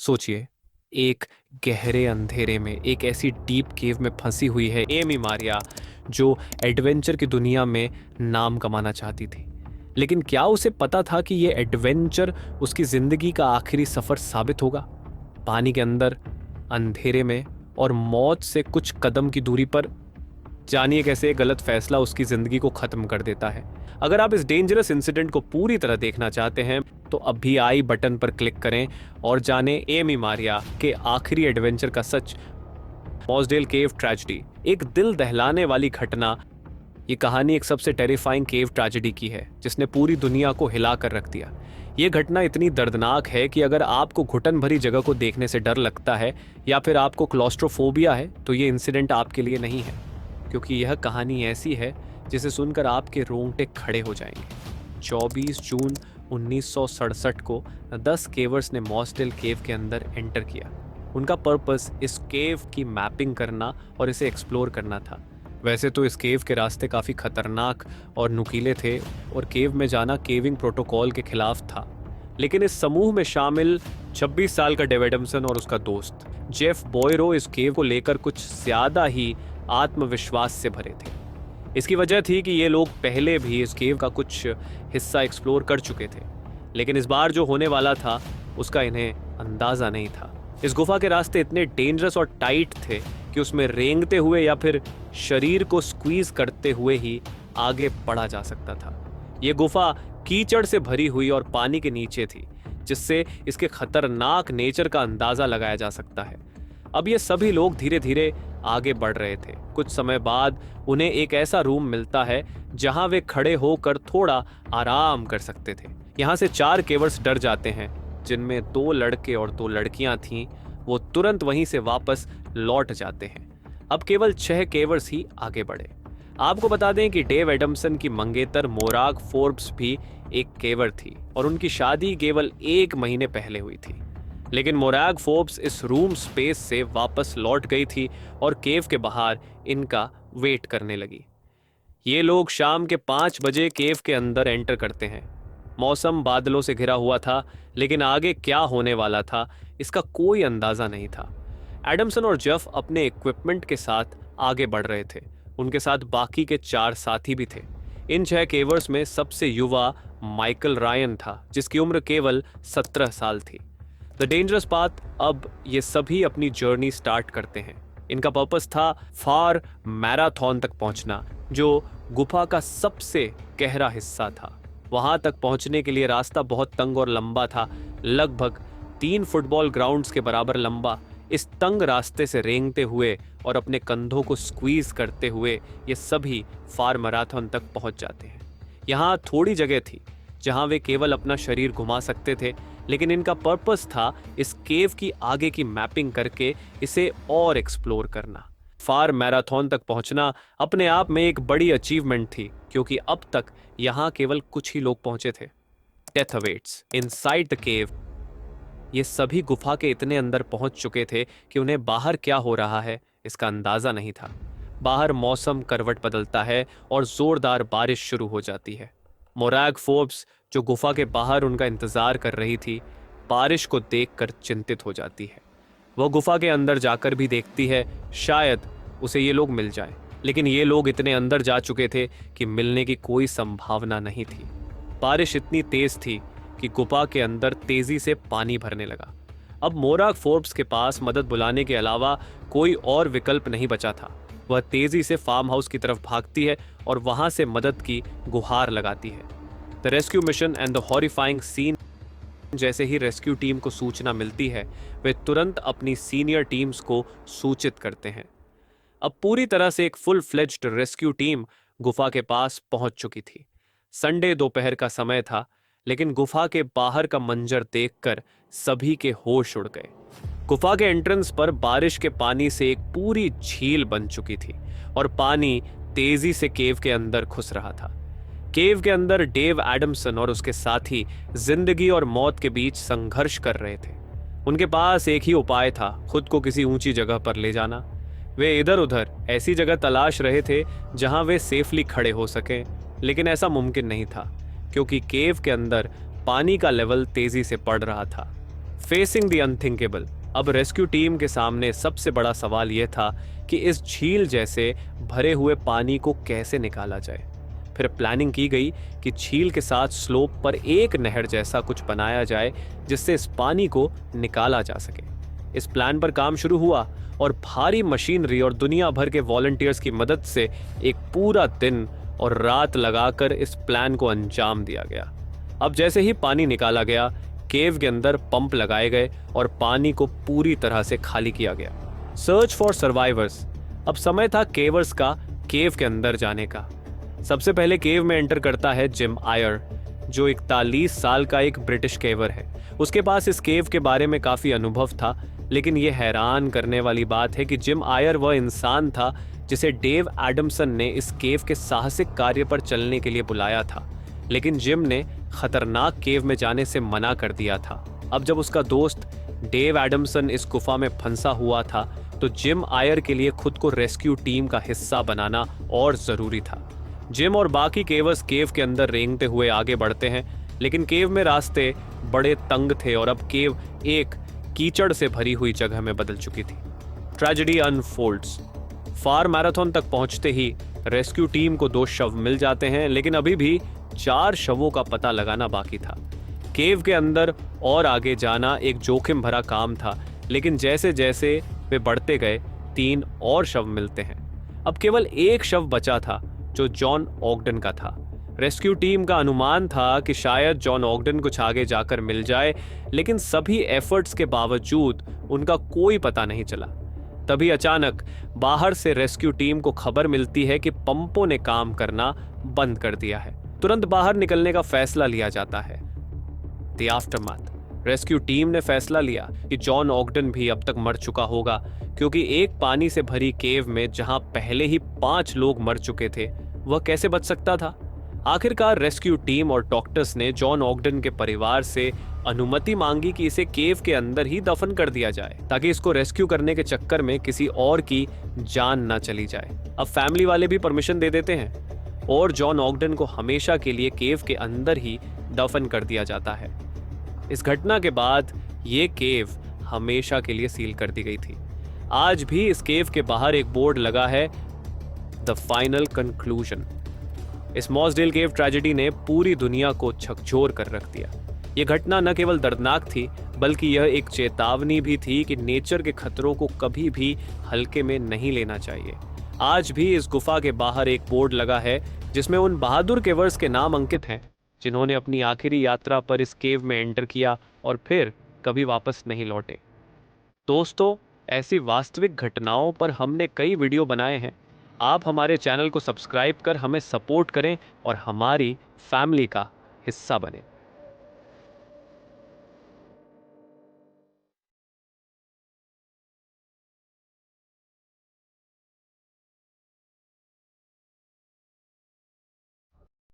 सोचिए, एक गहरे अंधेरे में एक ऐसी डीप केव में फंसी हुई है एमी मारिया, जो एडवेंचर की दुनिया में नाम कमाना चाहती थी। लेकिन क्या उसे पता था कि ये एडवेंचर उसकी जिंदगी का आखिरी सफर साबित होगा? पानी के अंदर, अंधेरे में और मौत से कुछ कदम की दूरी पर। जानिए कैसे एक गलत फैसला उसकी जिंदगी को खत्म कर देता है। अगर आप इस डेंजरस इंसिडेंट को पूरी तरह देखना चाहते हैं तो अभी आई बटन पर क्लिक करें और जानें एमी मारिया के आखिरी एडवेंचर का सच। मॉसडेल केव ट्रेजेडी, एक दिल दहलाने वाली घटना। ये कहानी एक सबसे टेरिफाइंग केव ट्रेजेडी की है जिसने पूरी दुनिया को हिला कर रख दिया। ये घटना इतनी दर्दनाक है कि अगर आपको घुटन भरी जगह को देखने से डर लगता है या फिर आपको क्लॉस्ट्रोफोबिया है तो ये इंसिडेंट आपके लिए नहीं है, क्योंकि यह कहानी ऐसी है जिसे सुनकर आपके रोंगटे खड़े हो जाएंगे। 24 जून 1967 को 10 केवर्स ने मॉसडेल केव के अंदर एंटर किया। उनका पर्पस इस केव की मैपिंग करना और इसे एक्सप्लोर करना था। वैसे तो इस केव के रास्ते काफ़ी खतरनाक और नुकीले थे और केव में जाना केविंग प्रोटोकॉल के खिलाफ था, लेकिन इस समूह में शामिल 26 साल का डेव एडम्सन और उसका दोस्त जेफ बॉयरो इस केव को लेकर कुछ ज़्यादा ही आत्मविश्वास से भरे थे। इसकी वजह थी कि ये लोग पहले भी इस केव का कुछ हिस्सा एक्सप्लोर कर चुके थे, लेकिन इस बार जो होने वाला था उसका इन्हें अंदाज़ा नहीं था। इस गुफा के रास्ते इतने डेंजरस और टाइट थे कि उसमें रेंगते हुए या फिर शरीर को स्क्वीज करते हुए ही आगे बढ़ा जा सकता था। ये गुफा कीचड़ से भरी हुई और पानी के नीचे थी, जिससे इसके खतरनाक नेचर का अंदाज़ा लगाया जा सकता है। अब ये सभी लोग धीरे धीरे आगे बढ़ रहे थे। कुछ समय बाद उन्हें एक ऐसा रूम मिलता है जहां वे खड़े होकर थोड़ा आराम कर सकते थे। यहाँ से 4 केवर्स डर जाते हैं, जिनमें 2 लड़के और 2 लड़कियां थीं। वो तुरंत वहीं से वापस लौट जाते हैं। अब केवल 6 केवर्स ही आगे बढ़े। आपको बता दें कि डेव एडम्सन की मंगेतर मोराग फोर्ब्स भी एक केवर थी और उनकी शादी केवल 1 महीने पहले हुई थी। लेकिन मोराग फोर्ब्स इस रूम स्पेस से वापस लौट गई थी और केव के बाहर इनका वेट करने लगी। ये लोग शाम के 5 बजे केव के अंदर एंटर करते हैं। मौसम बादलों से घिरा हुआ था, लेकिन आगे क्या होने वाला था इसका कोई अंदाजा नहीं था। एडम्सन और जेफ अपने इक्विपमेंट के साथ आगे बढ़ रहे थे। उनके साथ बाकी के 4 साथी भी थे। इन 6 केवर्स में सबसे युवा माइकल रायन था, जिसकी उम्र केवल 17 साल थी। The dangerous path. अब ये सभी अपनी जर्नी स्टार्ट करते हैं। इनका पर्पस था फार मैराथन तक पहुंचना, जो गुफा का सबसे गहरा हिस्सा था। वहां तक पहुंचने के लिए रास्ता बहुत तंग और लंबा था, लगभग 3 फुटबॉल ग्राउंड्स के बराबर लंबा। इस तंग रास्ते से रेंगते हुए और अपने कंधों को स्क्वीज करते हुए ये सभी फार मैराथन तक पहुंच जाते हैं। यहाँ थोड़ी जगह थी जहां वे केवल अपना शरीर घुमा सकते थे, लेकिन इनका पर्पस था इस केव की आगे की मैपिंग करके इसे और एक्सप्लोर करना। फार मैराथन तक पहुंचना अपने आप में एक बड़ी अचीवमेंट थी, क्योंकि अब तक यहां केवल कुछ ही लोग पहुंचे थे। Death awaits inside the cave. ये सभी गुफा के इतने अंदर पहुंच चुके थे कि उन्हें बाहर क्या हो रहा है इसका अंदाजा नहीं था। बाहर मौसम करवट बदलता है और जोरदार बारिश शुरू हो जाती है। मोराग फोर्ब्स, जो गुफा के बाहर उनका इंतजार कर रही थी, बारिश को देखकर चिंतित हो जाती है। वह गुफा के अंदर जाकर भी देखती है, शायद उसे ये लोग मिल जाएं, लेकिन ये लोग इतने अंदर जा चुके थे कि मिलने की कोई संभावना नहीं थी। बारिश इतनी तेज थी कि गुफा के अंदर तेजी से पानी भरने लगा। अब मोराग फोर्ब्स के पास मदद बुलाने के अलावा कोई और विकल्प नहीं बचा था। वह तेजी से फार्म हाउस की तरफ भागती है और वहां से मदद की गुहार लगाती है। The rescue mission and the horrifying scene. जैसे ही रेस्क्यू टीम को सूचना मिलती है, वे तुरंत अपनी सीनियर टीम्स को सूचित करते हैं। अब पूरी तरह से एक फुल फ्लेज्ड रेस्क्यू टीम गुफा के पास पहुंच चुकी थी। संडे दोपहर का समय था, लेकिन गुफा के बाहर का मंजर देखकर सभी के होश उड़ गए। गुफा के एंट्रेंस पर बारिश के पानी से एक पूरी झील बन चुकी थी और पानी तेजी से केव के अंदर घुस रहा था। केव के अंदर डेव एडम्सन और उसके साथी जिंदगी और मौत के बीच संघर्ष कर रहे थे। उनके पास एक ही उपाय था, खुद को किसी ऊंची जगह पर ले जाना। वे इधर उधर ऐसी जगह तलाश रहे थे जहां वे सेफली खड़े हो सकें, लेकिन ऐसा मुमकिन नहीं था, क्योंकि केव के अंदर पानी का लेवल तेजी से बढ़ रहा था। Facing the unthinkable. अब रेस्क्यू टीम के सामने सबसे बड़ा सवाल यह था कि इस झील जैसे भरे हुए पानी को कैसे निकाला जाए। फिर प्लानिंग की गई कि झील के साथ स्लोप पर एक नहर जैसा कुछ बनाया जाए जिससे इस पानी को निकाला जा सके। इस प्लान पर काम शुरू हुआ और भारी मशीनरी और दुनिया भर के वॉलंटियर्स की मदद से एक पूरा दिन और रात लगाकर इस प्लान को अंजाम दिया गया। अब जैसे ही पानी निकाला गया, केव के अंदर पंप लगाए गए और पानी को पूरी तरह से खाली किया गया। Search for survivors. अब समय था केवर्स का केव के अंदर जाने का। सबसे पहले केव में एंटर करता है जिम आयर, जो 41 साल का एक ब्रिटिश केवर है। उसके पास इस केव के बारे में काफी अनुभव था, लेकिन यह हैरान करने वाली बात है कि जिम आयर वह इंसान था जिसे डेव एडमसन ने इस केव के साहसिक कार्य पर चलने के लिए बुलाया था, लेकिन जिम ने खतरनाक केव में जाने से मना कर दिया था। अब जब उसका दोस्त डेव एडमसन इस गुफा में फंसा हुआ था, तो जिम आयर के लिए खुद को रेस्क्यू टीम का हिस्सा बनाना और जरूरी था। जिम और बाकी केवर्स केव के अंदर रेंगते हुए आगे बढ़ते हैं, लेकिन केव में रास्ते बड़े तंग थे और अब केव एक कीचड़ से भरी हुई जगह में बदल चुकी थी। Tragedy unfolds. फार मैराथन तक पहुंचते ही रेस्क्यू टीम को 2 शव मिल जाते हैं, लेकिन अभी भी 4 शवों का पता लगाना बाकी था। केव के अंदर और आगे जाना एक जोखिम भरा काम था, लेकिन जैसे जैसे वे बढ़ते गए 3 और शव मिलते हैं। अब केवल एक शव बचा था जो जॉन ऑगडन का था। रेस्क्यू टीम का अनुमान था कि शायद जॉन ऑगडन कुछ आगे जाकर मिल जाए, लेकिन सभी एफर्ट्स के बावजूद उनका कोई पता नहीं चला। तभी अचानक बाहर से रेस्क्यू टीम को खबर मिलती है कि पंपों ने काम करना बंद कर दिया है। तुरंत बाहर निकलने का फैसला लिया जाता है। The aftermath. रेस्क्यू टीम ने फैसला लिया कि जॉन ऑगडन भी अब तक मर चुका होगा, क्योंकि एक पानी से भरी केव में जहां पहले ही 5 लोग मर चुके थे, वह कैसे बच सकता था। आखिरकार रेस्क्यू टीम और डॉक्टर्स ने जॉन ऑगडन के परिवार से अनुमति मांगी कि इसे केव के अंदर ही दफन कर दिया जाए, ताकि इसको रेस्क्यू करने के चक्कर में किसी और की जान न चली जाए। अब फैमिली वाले भी परमिशन दे देते हैं और जॉन ऑगडन को हमेशा के लिए केव के अंदर ही दफन कर दिया जाता है। इस घटना के बाद ये केव हमेशा के लिए सील कर दी गई थी। आज भी इस केव के बाहर एक बोर्ड लगा है, द फाइनल कंक्लूजन। इस मॉसडेल केव ट्रेजेडी ने पूरी दुनिया को झकझोर कर रख दिया। यह घटना न केवल दर्दनाक थी, बल्कि यह एक चेतावनी भी थी कि नेचर के खतरों को कभी भी हल्के में नहीं लेना चाहिए। आज भी इस गुफा के बाहर एक बोर्ड लगा है जिसमें उन बहादुर केवर्स के नाम अंकित हैं जिन्होंने अपनी आखिरी यात्रा पर इस केव में एंटर किया और फिर कभी वापस नहीं लौटे। दोस्तों, ऐसी वास्तविक घटनाओं पर हमने कई वीडियो बनाए हैं। आप हमारे चैनल को सब्सक्राइब कर हमें सपोर्ट करें और हमारी फैमिली का हिस्सा बने।